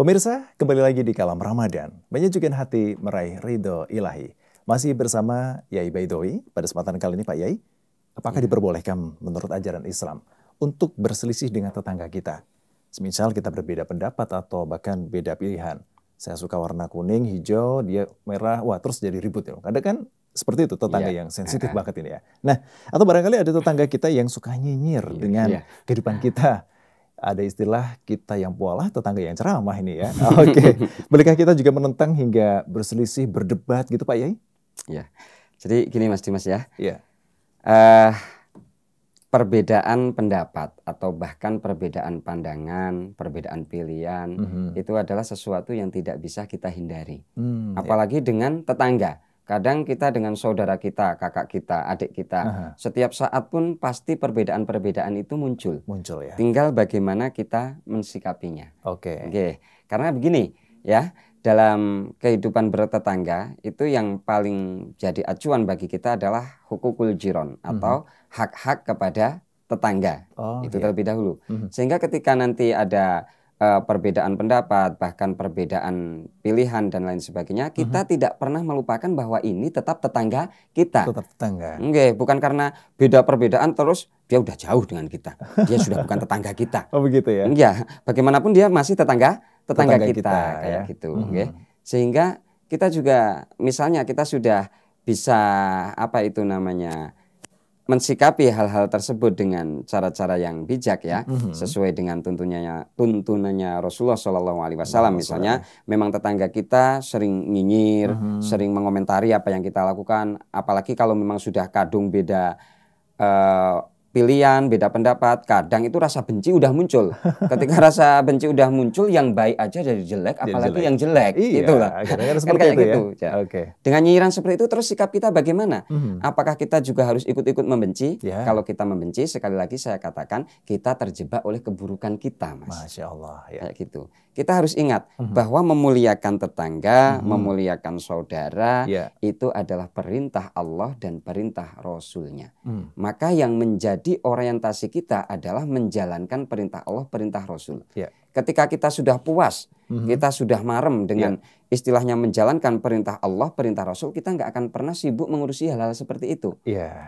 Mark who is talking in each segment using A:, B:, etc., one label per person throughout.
A: Pemirsa, kembali lagi di Kalam Ramadan, menyejukkan hati meraih ridho ilahi. Masih bersama Yai Baidowi. Pada kesempatan kali ini Pak Yai, apakah diperbolehkan menurut ajaran Islam untuk berselisih dengan tetangga kita? Semisal kita berbeda pendapat atau bahkan beda pilihan. Saya suka warna kuning, hijau, dia merah, wah terus jadi ribut ya. Kadang kan seperti itu tetangga yang sensitif banget ini ya. Nah, atau barangkali ada tetangga kita yang suka nyinyir dengan kehidupan kita. Ada istilah kita yang pualah, tetangga yang ceramah ini ya. Oke, bolehkah kita juga menentang hingga berselisih, berdebat gitu Pak Yai?
B: Ya, jadi gini Mas Dimas ya.
A: Iya.
B: Perbedaan pendapat atau bahkan perbedaan pandangan, perbedaan pilihan itu adalah sesuatu yang tidak bisa kita hindari. Apalagi dengan tetangga. Kadang kita dengan saudara kita, kakak kita, adik kita, setiap saat pun pasti perbedaan-perbedaan itu muncul.
A: Muncul ya.
B: Tinggal bagaimana kita mensikapinya.
A: Oke.
B: Karena begini ya, dalam kehidupan bertetangga itu yang paling jadi acuan bagi kita adalah hukukul jiron atau hak-hak kepada tetangga. Itu terlebih dahulu. Sehingga ketika nanti ada perbedaan pendapat, bahkan perbedaan pilihan dan lain sebagainya, kita tidak pernah melupakan bahwa ini tetap tetangga kita.
A: Tetap tetangga.
B: Bukan karena beda perbedaan terus dia udah jauh dengan kita. Dia sudah bukan tetangga kita.
A: Oh begitu ya?
B: Bagaimanapun dia masih tetangga kita kayak
A: ya?
B: gitu. Sehingga kita juga misalnya kita sudah bisa mensikapi hal-hal tersebut dengan cara-cara yang bijak ya, sesuai dengan tuntunannya Rasulullah SAW. Misalnya, memang tetangga kita sering nyinyir, sering mengomentari apa yang kita lakukan, apalagi kalau memang sudah kadung beda pilihan, beda pendapat, kadang itu rasa benci udah muncul. Ketika rasa benci udah muncul, yang baik aja jadi jelek, apalagi yang jelek.
A: Itulah. Kan kayak gitu. Ya?
B: Dengan nyinyiran seperti itu, terus sikap kita bagaimana? Apakah kita juga harus ikut-ikut membenci? Kalau kita membenci, sekali lagi saya katakan, kita terjebak oleh keburukan kita, Mas.
A: Masya Allah. Ya.
B: Kayak gitu. Kita harus ingat bahwa memuliakan tetangga, memuliakan saudara, itu adalah perintah Allah dan perintah Rasul-Nya. Maka yang menjadi orientasi kita adalah menjalankan perintah Allah, perintah Rasul. Ketika kita sudah puas, kita sudah marem dengan istilahnya menjalankan perintah Allah, perintah Rasul, kita nggak akan pernah sibuk mengurusi hal-hal seperti itu.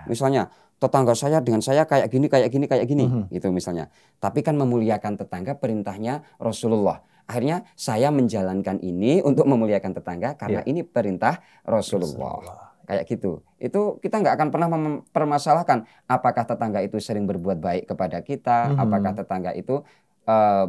B: Misalnya, tetangga saya dengan saya kayak gini, gitu misalnya. Tapi kan memuliakan tetangga perintahnya Rasulullah. Akhirnya saya menjalankan ini untuk memuliakan tetangga karena ini perintah Rasulullah. Kayak gitu. Itu kita nggak akan pernah mempermasalahkan apakah tetangga itu sering berbuat baik kepada kita, apakah tetangga itu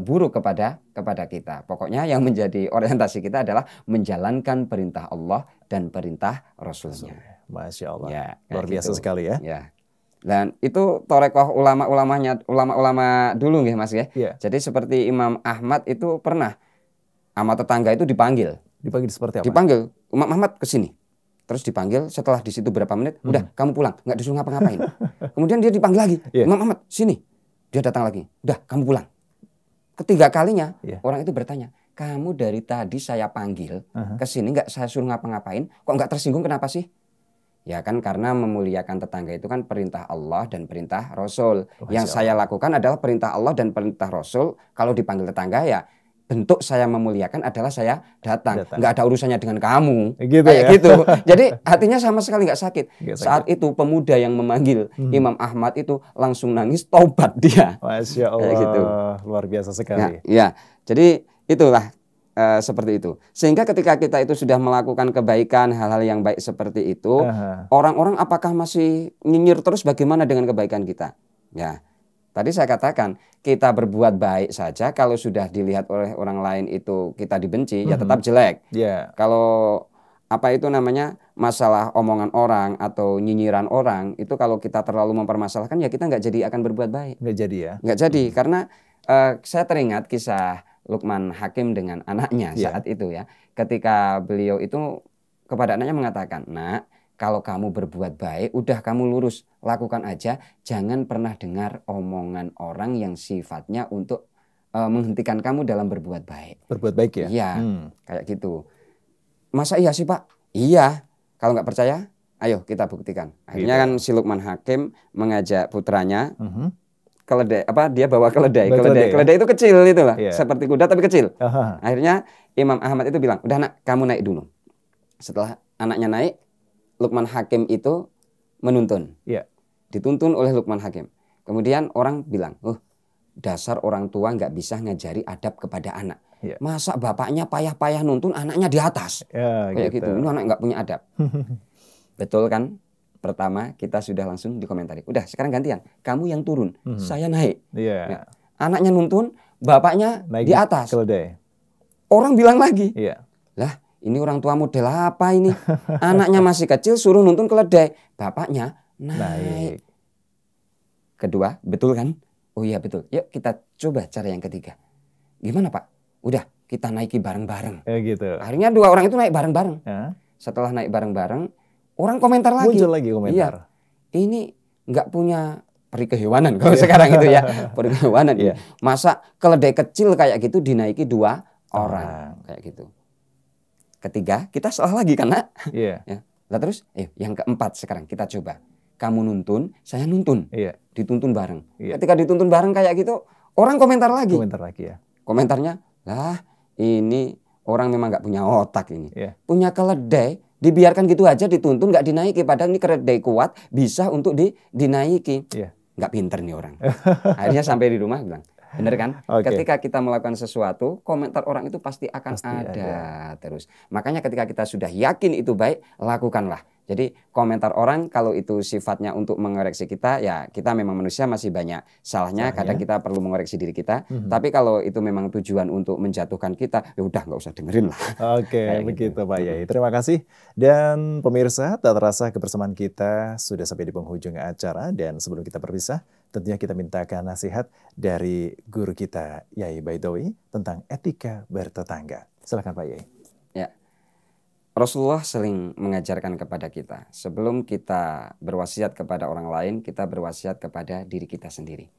B: buruk kepada kita. Pokoknya yang menjadi orientasi kita adalah menjalankan perintah Allah dan perintah Rasulnya.
A: Masya Allah. Luar biasa sekali ya.
B: Dan itu torekoh ulama dulu nggih Mas ya. Jadi seperti Imam Ahmad itu pernah sama tetangga itu dipanggil.
A: Dipanggil seperti apa?
B: Dipanggil, Imam Ahmad ke sini. Terus dipanggil, setelah di situ berapa menit, udah kamu pulang, nggak disuruh ngapa-ngapain. Kemudian dia dipanggil lagi, Imam Ahmad sini. Dia datang lagi, udah kamu pulang. Ketiga kalinya orang itu bertanya, kamu dari tadi saya panggil ke sini nggak saya suruh ngapa-ngapain, kok nggak tersinggung kenapa sih? Ya kan karena memuliakan tetangga itu kan perintah Allah dan perintah Rasul. Yang saya lakukan adalah perintah Allah dan perintah Rasul. Kalau dipanggil tetangga ya bentuk saya memuliakan adalah saya datang. Nggak ada urusannya dengan kamu. Gitu. Jadi hatinya sama sekali nggak sakit. Saat itu pemuda yang memanggil Imam Ahmad itu langsung nangis, taubat dia.
A: Masya Allah. Gitu. Luar biasa sekali.
B: Jadi itulah. Seperti itu. Sehingga ketika kita itu sudah melakukan kebaikan, hal-hal yang baik seperti itu, orang-orang apakah masih nyinyir terus bagaimana dengan kebaikan kita? Ya, tadi saya katakan, kita berbuat baik saja kalau sudah dilihat oleh orang lain itu kita dibenci, ya tetap jelek. Kalau masalah omongan orang atau nyinyiran orang, itu kalau kita terlalu mempermasalahkan, ya kita nggak jadi akan berbuat baik.
A: Nggak jadi ya?
B: Nggak jadi, karena saya teringat kisah Luqman Hakim dengan anaknya saat itu ya. Ketika beliau itu kepada anaknya mengatakan, nak, kalau kamu berbuat baik, udah kamu lurus, lakukan aja. Jangan pernah dengar omongan orang yang sifatnya untuk menghentikan kamu dalam berbuat baik.
A: Berbuat baik ya?
B: Iya, kayak gitu. Masa iya sih Pak? Iya. Kalau nggak percaya, ayo kita buktikan. Akhirnya kan si Luqman Hakim mengajak putranya keledai, dia bawa keledai. Keledai itu kecil itulah, seperti kuda tapi kecil. Akhirnya Imam Ahmad itu bilang, udah nak, kamu naik dulu. Setelah anaknya naik, Luqman Hakim itu menuntun. Dituntun oleh Luqman Hakim. Kemudian orang bilang, dasar orang tua nggak bisa ngajari adab kepada anak. Masa bapaknya payah-payah nuntun, anaknya di atas. Kayak gitu. Ini anak nggak punya adab. Betul kan? Pertama kita sudah langsung dikomentari. Udah sekarang gantian. Kamu yang turun, saya naik. Anaknya nuntun, bapaknya naik di atas. Orang bilang lagi, lah ini orang tua model apa ini? Anaknya masih kecil suruh nuntun keledai, bapaknya naik. Kedua, betul kan? Oh iya betul. Yuk kita coba cara yang ketiga. Gimana Pak? Udah kita naiki bareng-bareng.
A: Gitu.
B: Akhirnya dua orang itu naik bareng-bareng. Setelah naik bareng-bareng, orang komentar lagi.
A: Muncul lagi komentar.
B: Iya, ini nggak punya peri kehewanan kalau sekarang itu ya. Peri kehewanan. Masa keledai kecil kayak gitu dinaiki dua orang. Kayak gitu. Ketiga, kita salah lagi kan nak? Ya. Nah terus, yang keempat sekarang kita coba. Kamu nuntun, saya nuntun. Dituntun bareng. Ketika dituntun bareng kayak gitu, orang komentar lagi. Komentarnya, lah ini orang memang nggak punya otak ini. Punya keledai, dibiarkan gitu aja dituntun, nggak dinaiki. Padahal ini keledai kuat, bisa untuk dinaiki. Nggak pinter nih orang. Akhirnya sampai di rumah bilang, bener kan? Ketika kita melakukan sesuatu, komentar orang itu pasti akan ada terus. Makanya ketika kita sudah yakin itu baik, lakukanlah. Jadi komentar orang kalau itu sifatnya untuk mengoreksi kita, ya kita memang manusia masih banyak salahnya. Kadang kita perlu mengoreksi diri kita. Tapi kalau itu memang tujuan untuk menjatuhkan kita, ya udah nggak usah dengerin lah.
A: Begitu Pak Yai. Terima kasih. Dan pemirsa, tak terasa kebersamaan kita sudah sampai di penghujung acara. Dan sebelum kita berpisah, tentunya kita mintakan nasihat dari guru kita Yai Baidowi tentang etika bertetangga. Silakan Pak Yai.
B: Rasulullah sering mengajarkan kepada kita, sebelum kita berwasiat kepada orang lain, kita berwasiat kepada diri kita sendiri.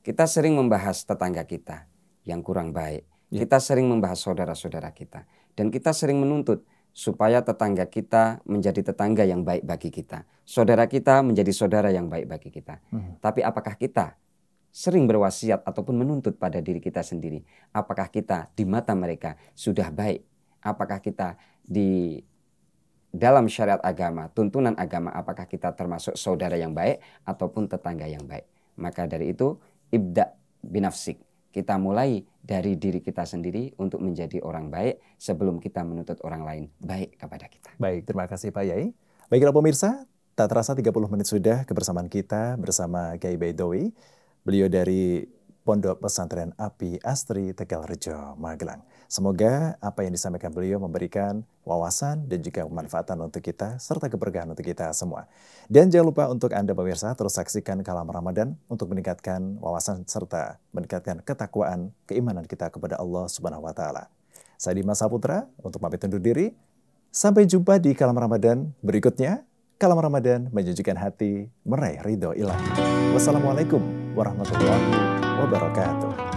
B: Kita sering membahas tetangga kita yang kurang baik. Kita sering membahas saudara-saudara kita. Dan kita sering menuntut supaya tetangga kita menjadi tetangga yang baik bagi kita. Saudara kita menjadi saudara yang baik bagi kita. Tapi apakah kita sering berwasiat ataupun menuntut pada diri kita sendiri? Apakah kita di mata mereka sudah baik? Apakah kita di dalam syariat agama, tuntunan agama, apakah kita termasuk saudara yang baik ataupun tetangga yang baik? Maka dari itu, ibda binafsik. Kita mulai dari diri kita sendiri untuk menjadi orang baik sebelum kita menuntut orang lain baik kepada kita.
A: Baik, terima kasih Pak Yai. Baiklah pemirsa, tak terasa 30 menit sudah kebersamaan kita bersama Kiai Baidowi. Beliau dari Pondok Pesantren Api Astri Tegalrejo, Magelang. Semoga apa yang disampaikan beliau memberikan wawasan dan juga kemanfaatan untuk kita serta keberkahan untuk kita semua. Dan jangan lupa untuk Anda pemirsa terus saksikan Kalam Ramadan untuk meningkatkan wawasan serta meningkatkan ketakwaan keimanan kita kepada Allah Subhanahu wa taala. Saya Dimas Saputra untuk pamit undur diri. Sampai jumpa di Kalam Ramadan berikutnya. Kalam Ramadan menyejukkan hati, meraih ridho ilahi. Wassalamualaikum warahmatullahi wabarakatuh.